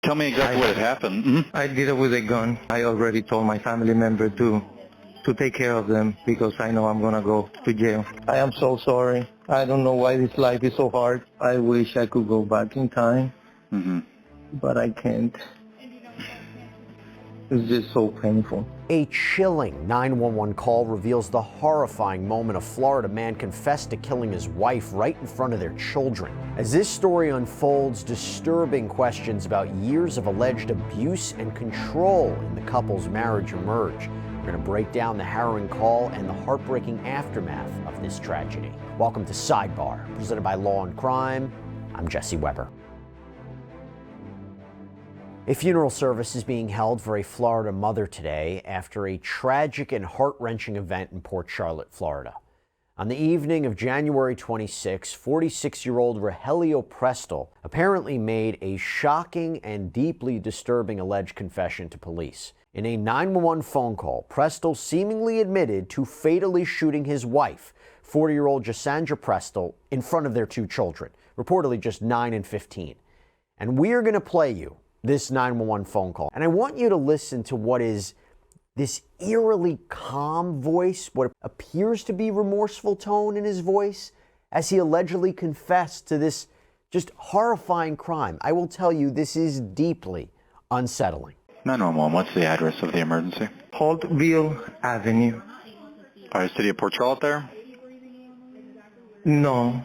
Tell me exactly what had happened. Mm-hmm. I did it with a gun. I already told my family member to take care of them because I know I'm going to go to jail. I am so sorry. I don't know why this life is so hard. I wish I could go back in time, but I can't. It's just so painful. A chilling 911 call reveals the horrifying moment a Florida man confessed to killing his wife right in front of their children. As this story unfolds, disturbing questions about years of alleged abuse and control in the couple's marriage emerge. We're going to break down the harrowing call and the heartbreaking aftermath of this tragedy. Welcome to Sidebar, presented by Law&Crime. I'm Jesse Weber. A funeral service is being held for a Florida mother today after a tragic and heart-wrenching event in Port Charlotte, Florida. On the evening of January 26, 46-year-old Rogelio Prestel apparently made a shocking and deeply disturbing alleged confession to police. In a 911 phone call, Prestel seemingly admitted to fatally shooting his wife, 40-year-old Gisandra Prestel, in front of their two children, reportedly just 9 and 15. And we are going to play you this 911 phone call. And I want you to listen to what is this eerily calm voice, what appears to be remorseful tone in his voice, as he allegedly confessed to this just horrifying crime. I will tell you, this is deeply unsettling. 911, what's the address of the emergency? Holtville Avenue. All right, city of Port Charlotte there? No.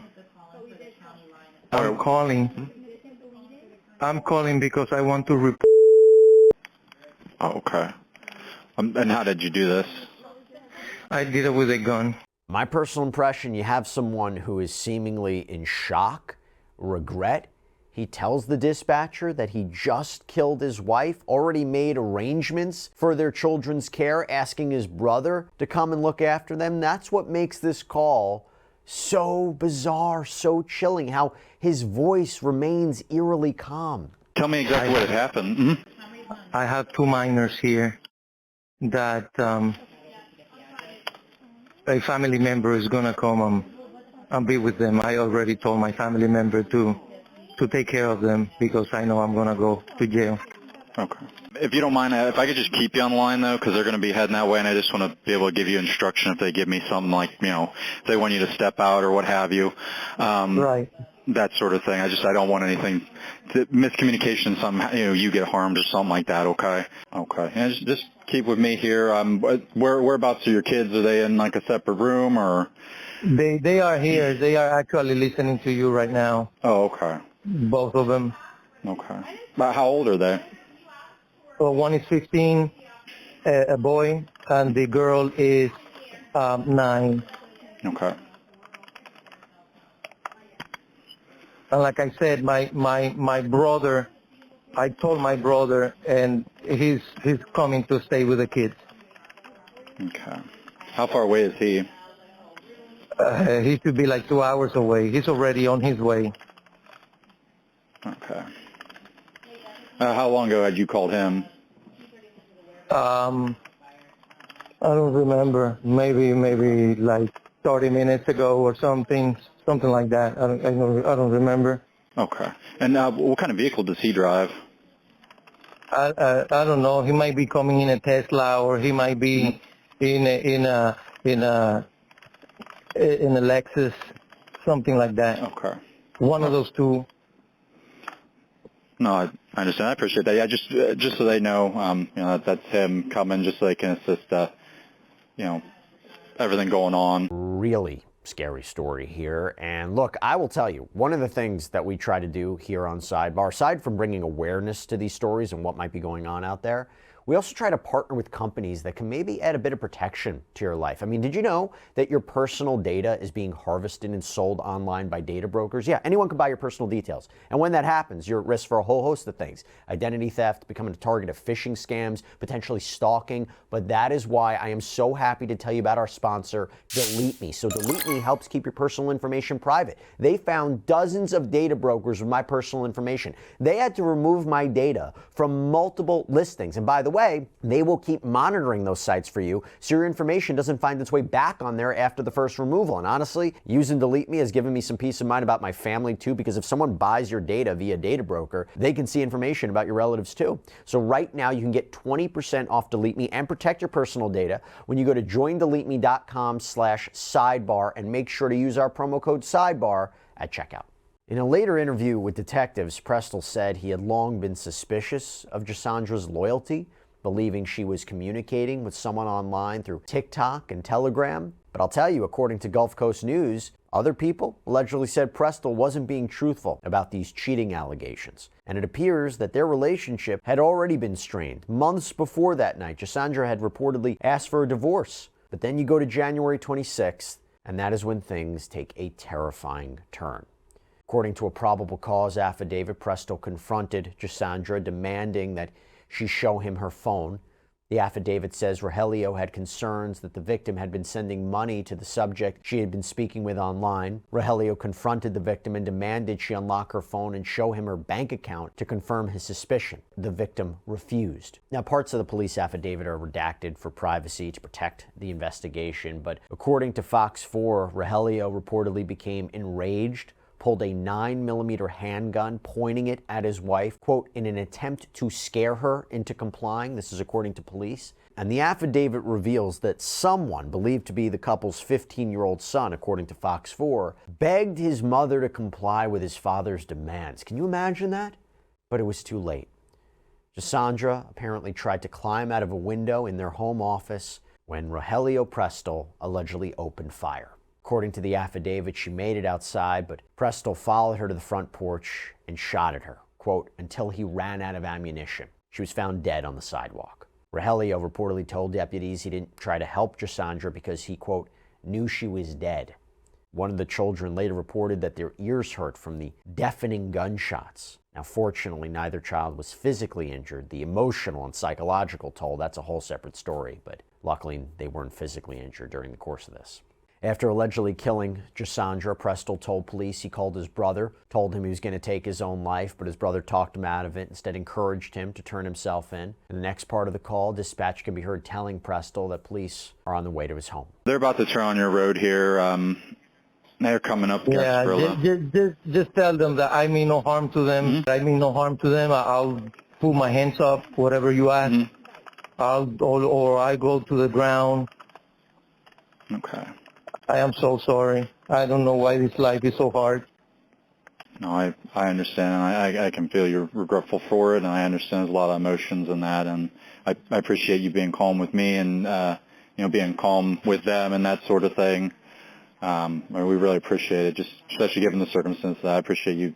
I'm calling. I'm calling because I want to report. Oh, okay. And how did you do this? I did it with a gun. My personal impression, you have someone who is seemingly in shock, regret. He tells the dispatcher that he just killed his wife, already made arrangements for their children's care, asking his brother to come and look after them. That's what makes this call so bizarre, so chilling, how his voice remains eerily calm. Tell me exactly what had happened. I have two minors here that a family member is going to come and be with them. I already told my family member to take care of them because I know I'm going to go to jail. Okay. If you don't mind, if I could just keep you on the line, though, because they're going to be heading that way, and I just want to be able to give you instruction if they give me something like, you know, if they want you to step out or what have you. Right. That sort of thing. I don't want anything, miscommunication, you get harmed or something like that, okay? Okay. And just keep with me here. Whereabouts are your kids? Are they in, like, a separate room, or? They are here. They are actually listening to you right now. Oh, okay. Both of them. Okay. But how old are they? Well, one is 15, a boy, and the girl is 9. Okay. And like I said, my brother, I told my brother, and he's coming to stay with the kids. Okay. How far away is he? He should be like 2 hours away. He's already on his way. Okay. How long ago had you called him? I don't remember. Maybe like 30 minutes ago or something like that. I don't remember. Okay. And what kind of vehicle does he drive? I don't know. He might be coming in a Tesla, or he might be in a Lexus, something like that. Okay. One of those two. No, I understand. I appreciate that. Yeah, just so they know, that's him coming, just so they can assist, everything going on. Really scary story here. And look, I will tell you, one of the things that we try to do here on Sidebar, aside from bringing awareness to these stories and what might be going on out there, we also try to partner with companies that can maybe add a bit of protection to your life. I mean, did you know that your personal data is being harvested and sold online by data brokers? Yeah, anyone can buy your personal details. And when that happens, you're at risk for a whole host of things. Identity theft, becoming a target of phishing scams, potentially stalking. But that is why I am so happy to tell you about our sponsor, Delete Me. So Delete Me helps keep your personal information private. They found dozens of data brokers with my personal information. They had to remove my data from multiple listings. And by the way, way, they will keep monitoring those sites for you so your information doesn't find its way back on there after the first removal. And honestly, using Delete Me has given me some peace of mind about my family too, because if someone buys your data via data broker, they can see information about your relatives too. So right now you can get 20% off Delete Me and protect your personal data when you go to joindeleteme.com/sidebar and make sure to use our promo code SIDEBAR at checkout. In a later interview with detectives, Prestel said he had long been suspicious of Gissandra's loyalty, believing she was communicating with someone online through TikTok and Telegram. But I'll tell you, according to Gulf Coast News, other people allegedly said Prestel wasn't being truthful about these cheating allegations. And it appears that their relationship had already been strained. Months before that night, Gisandra had reportedly asked for a divorce. But then you go to January 26th, and that is when things take a terrifying turn. According to a probable cause affidavit, Prestel confronted Gisandra, demanding that she show him her phone. The affidavit says Rogelio had concerns that the victim had been sending money to the subject she had been speaking with online. Rogelio confronted the victim and demanded she unlock her phone and show him her bank account to confirm his suspicion. The victim refused. Now, parts of the police affidavit are redacted for privacy to protect the investigation, but according to Fox 4, Rogelio reportedly became enraged, pulled a 9mm handgun, pointing it at his wife, quote, in an attempt to scare her into complying. This is according to police. And the affidavit reveals that someone, believed to be the couple's 15-year-old son, according to Fox 4, begged his mother to comply with his father's demands. Can you imagine that? But it was too late. Gisandra apparently tried to climb out of a window in their home office when Rogelio Prestel allegedly opened fire. According to the affidavit, she made it outside, but Prestel followed her to the front porch and shot at her, quote, until he ran out of ammunition. She was found dead on the sidewalk. Rogelio reportedly told deputies he didn't try to help Gisandra because he, quote, knew she was dead. One of the children later reported that their ears hurt from the deafening gunshots. Now, fortunately, neither child was physically injured. The emotional and psychological toll, that's a whole separate story, but luckily they weren't physically injured during the course of this. After allegedly killing Gisandra, Prestel told police he called his brother, told him he was going to take his own life, but his brother talked him out of it, instead encouraged him to turn himself in. In the next part of the call, dispatch can be heard telling Prestel that police are on the way to his home. They're about to turn on your road here. They're coming up. Yeah, just tell them that I mean no harm to them. I mean no harm to them. I'll put my hands up, whatever you ask. Or I go to the ground. Okay. I am so sorry. I don't know why this life is so hard. No, I understand. I can feel you're regretful for it, and I understand there's a lot of emotions in that, and I appreciate you being calm with me and being calm with them and that sort of thing. We really appreciate it, just especially given the circumstances. I appreciate you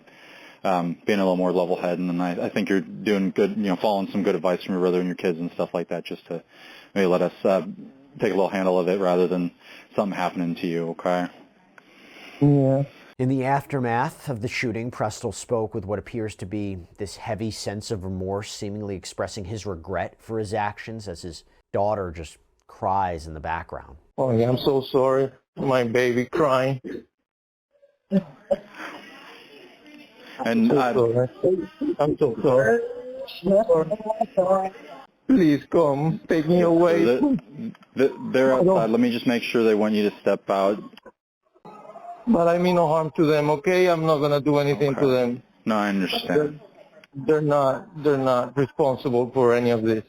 being a little more level-headed, and I think you're doing good, following some good advice from your brother and your kids and stuff like that, just to maybe let us take a little handle of it rather than something happening to you, okay? Yeah. In the aftermath of the shooting, Prestel spoke with what appears to be this heavy sense of remorse, seemingly expressing his regret for his actions as his daughter just cries in the background. Oh, yeah, I'm so sorry. My baby crying. And I'm so sorry. Please come, take me away. They're outside. Let me just make sure they want you to step out. But I mean no harm to them, okay? I'm not going to do anything to them. No, I understand. They're not responsible for any of this.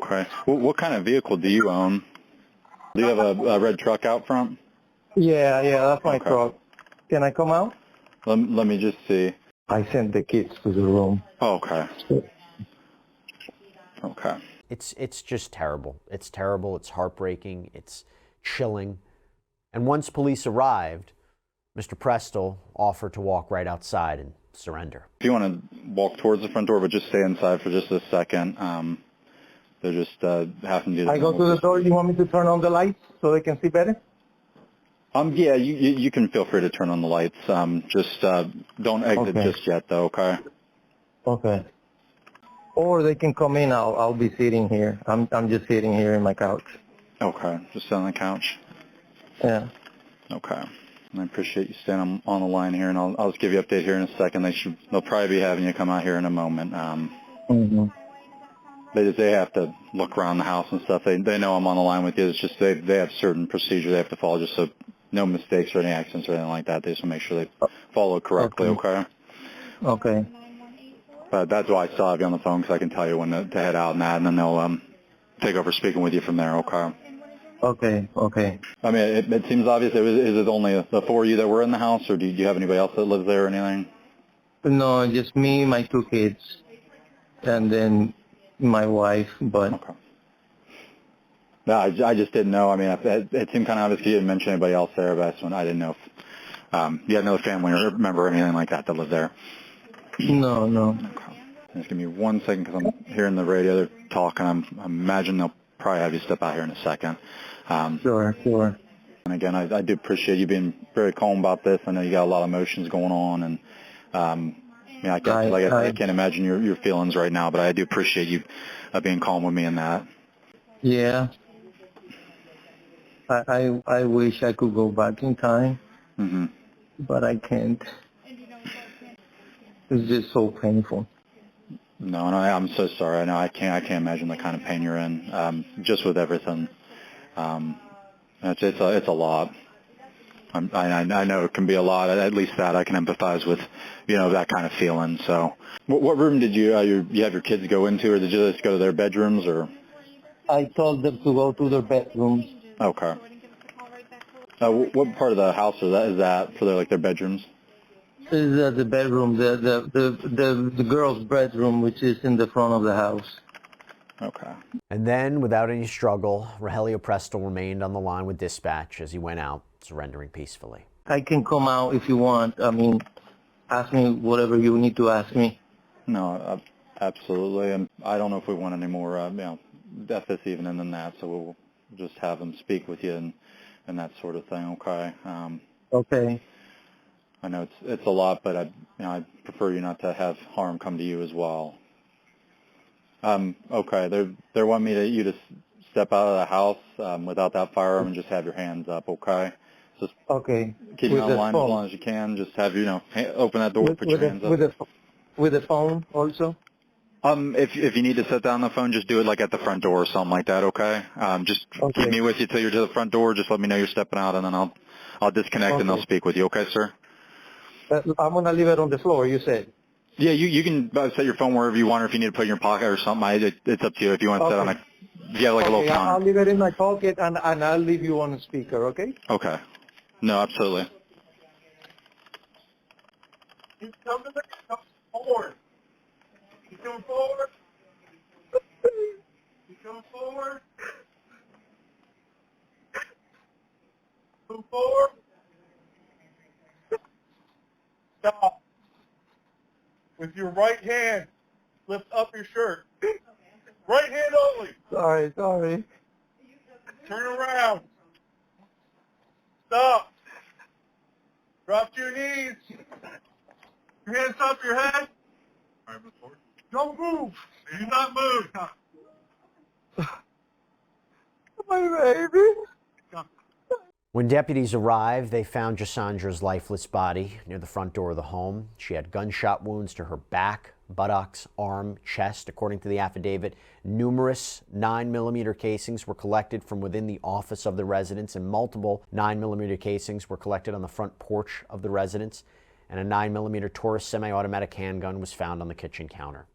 Okay. What kind of vehicle do you own? Do you have a red truck out front? Yeah, that's my truck. Can I come out? Let me just see. I sent the kids to the room. Oh, okay. Okay. It's just terrible. It's terrible. It's heartbreaking. It's chilling. And once police arrived, Mr. Prestel offered to walk right outside and surrender. If you want to walk towards the front door, but just stay inside for just a second. They're just having to do. I go to the door. You want me to turn on the lights so they can see better? Yeah, you can feel free to turn on the lights. Just don't exit just yet, though. Okay. Okay. Or they can come in. I'll be sitting here. I'm just sitting here in my couch. Okay. Just sit on the couch. Yeah. Okay. I appreciate you staying on the line here, and I'll just give you an update here in a second. They'll probably be having you come out here in a moment. Mm-hmm. They have to look around the house and stuff. They know I'm on the line with you. It's just they have certain procedures they have to follow, just so no mistakes or any accidents or anything like that. They just want to make sure they follow correctly. Okay. Okay. But that's why I still have you on the phone, because I can tell you when to head out and that, and then they'll take over speaking with you from there. Okay. Okay. Okay. I mean, it seems obvious. Is it only the four of you that were in the house, or do you have anybody else that lives there or anything? No, just me, my 2 kids, and then my wife. But Okay. No, I just didn't know. I mean, it seemed kind of obvious you didn't mention anybody else there, but I didn't know if you had another family or member or anything like that lived there. no. Okay. Just give me 1 second, because I'm hearing the radio. They're talking. I imagine they'll probably have you step out here in a second. Sure. And again, I do appreciate you being very calm about this. I know you got a lot of emotions going on, and I can't imagine your feelings right now, but I do appreciate you being calm with me in that. Yeah. I wish I could go back in time, but I can't. It's just so painful. No, I'm so sorry. I know I can't imagine the kind of pain you're in, just with everything. It's a lot. I know it can be a lot. At least that I can empathize with, that kind of feeling. So, what room did you have your kids go into, or did you just go to their bedrooms, or? I told them to go to their bedrooms. Okay. What part of the house is that for their bedrooms? Is the bedroom, the girl's bedroom, which is in the front of the house. Okay. And then, without any struggle, Rogelio Presto remained on the line with dispatch as he went out, surrendering peacefully. I can come out if you want. I mean, ask me whatever you need to ask me. No, absolutely. And I don't know if we want any more, death this evening than that, so we'll just have them speak with you and that sort of thing, okay? Okay. I know it's a lot, but I prefer you not to have harm come to you as well. Okay, they want you to step out of the house without that firearm and just have your hands up, okay? Just okay. keep me on the line as long as you can. Just have open that door, put your hands up. With the phone also? If you need to sit down on the phone, just do it like at the front door or something like that, okay? Just keep me with you till you're to the front door. Just let me know you're stepping out, and then I'll disconnect and I'll speak with you, okay, sir? I'm gonna leave it on the floor, you said. Yeah, you can set your phone wherever you want, or if you need to put it in your pocket or something. It's up to you. If you want to set on if you have like a little counter. I'll leave it in my pocket and I'll leave you on the speaker, okay? Okay. No, absolutely. You come forward. You come forward. You come forward. Move forward. Stop. With your right hand, lift up your shirt. Right hand only. Sorry. Turn around. Stop. Drop to your knees. Your hands up your head. All right, move forward. Don't move. Do not move. My baby. When deputies arrived, they found Gissandra's lifeless body near the front door of the home. She had gunshot wounds to her back, buttocks, arm, chest. According to the affidavit, numerous 9mm casings were collected from within the office of the residence, and multiple 9mm casings were collected on the front porch of the residence, and a 9mm Taurus semi-automatic handgun was found on the kitchen counter.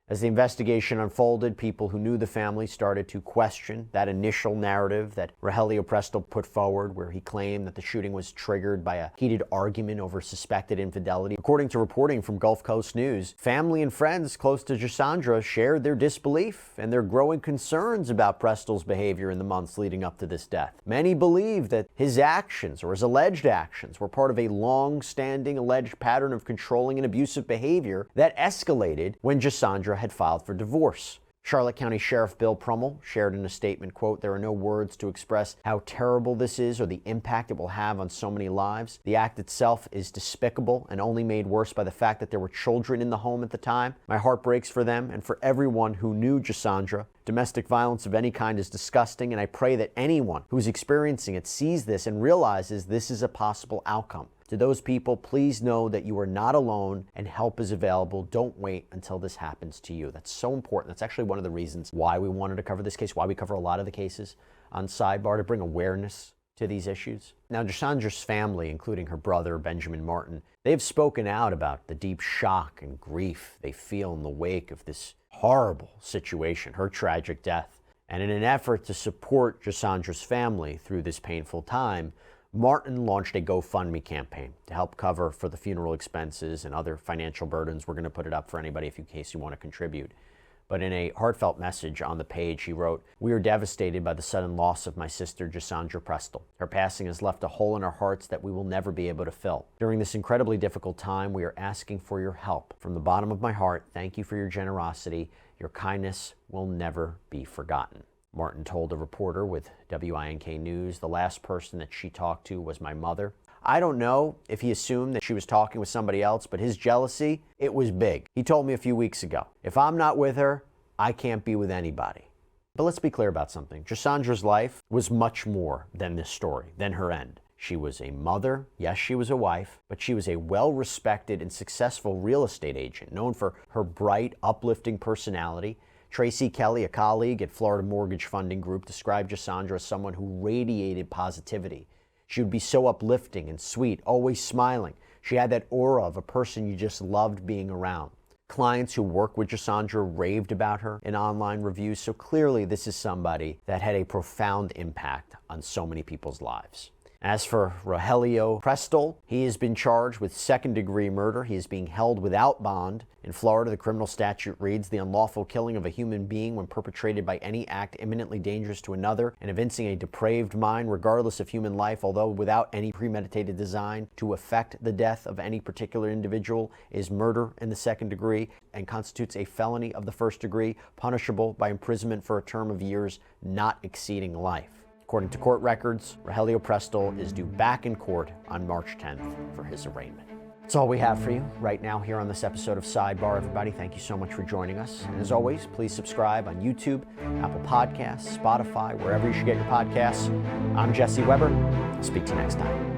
As the investigation unfolded, people who knew the family started to question that initial narrative that Rogelio Presto put forward, where he claimed that the shooting was triggered by a heated argument over suspected infidelity. According to reporting from Gulf Coast News, family and friends close to Gisandra shared their disbelief and their growing concerns about Presto's behavior in the months leading up to this death. Many believe that his actions, or his alleged actions, were part of a long-standing alleged pattern of controlling and abusive behavior that escalated when Gisandra had filed for divorce. Charlotte County Sheriff Bill Prummel shared in a statement, quote, "There are no words to express how terrible this is or the impact it will have on so many lives. The act itself is despicable and only made worse by the fact that there were children in the home at the time. My heart breaks for them and for everyone who knew Gisandra. Domestic violence of any kind is disgusting, and I pray that anyone who's experiencing it sees this and realizes this is a possible outcome. To those people, please know that you are not alone and help is available. Don't wait until this happens to you. That's so important. That's actually one of the reasons why we wanted to cover this case, why we cover a lot of the cases on Sidebar, to bring awareness to these issues. Now, Gissandra's family, including her brother, Benjamin Martin, they've spoken out about the deep shock and grief they feel in the wake of this horrible situation, her tragic death. And in an effort to support Gissandra's family through this painful time, Martin launched a GoFundMe campaign to help cover for the funeral expenses and other financial burdens. We're going to put it up for anybody in case you want to contribute. But in a heartfelt message on the page, he wrote, "We are devastated by the sudden loss of my sister, Gisandra Prestel. Her passing has left a hole in our hearts that we will never be able to fill. During this incredibly difficult time, we are asking for your help. From the bottom of my heart, thank you for your generosity. Your kindness will never be forgotten." Martin told a reporter with WINK News, "The last person that she talked to was my mother. I don't know if he assumed that she was talking with somebody else, but his jealousy, it was big. He told me a few weeks ago, if I'm not with her, I can't be with anybody." But let's be clear about something. Gisandra's life was much more than this story, than her end. She was a mother, yes, she was a wife, but she was a well-respected and successful real estate agent, known for her bright, uplifting personality. Tracy Kelly, a colleague at Florida Mortgage Funding Group, described Gisandra as someone who radiated positivity. She would be so uplifting and sweet, always smiling. She had that aura of a person you just loved being around. Clients who work with Gisandra raved about her in online reviews, so clearly this is somebody that had a profound impact on so many people's lives. As for Rogelio Prestel, he has been charged with second-degree murder. He is being held without bond. In Florida, the criminal statute reads, "The unlawful killing of a human being when perpetrated by any act imminently dangerous to another and evincing a depraved mind, regardless of human life, although without any premeditated design to effect the death of any particular individual, is murder in the second degree and constitutes a felony of the first degree, punishable by imprisonment for a term of years not exceeding life." According to court records, Rogelio Prestel is due back in court on March 10th for his arraignment. That's all we have for you right now here on this episode of Sidebar, everybody. Thank you so much for joining us. And as always, please subscribe on YouTube, Apple Podcasts, Spotify, wherever you should get your podcasts. I'm Jesse Weber. I'll speak to you next time.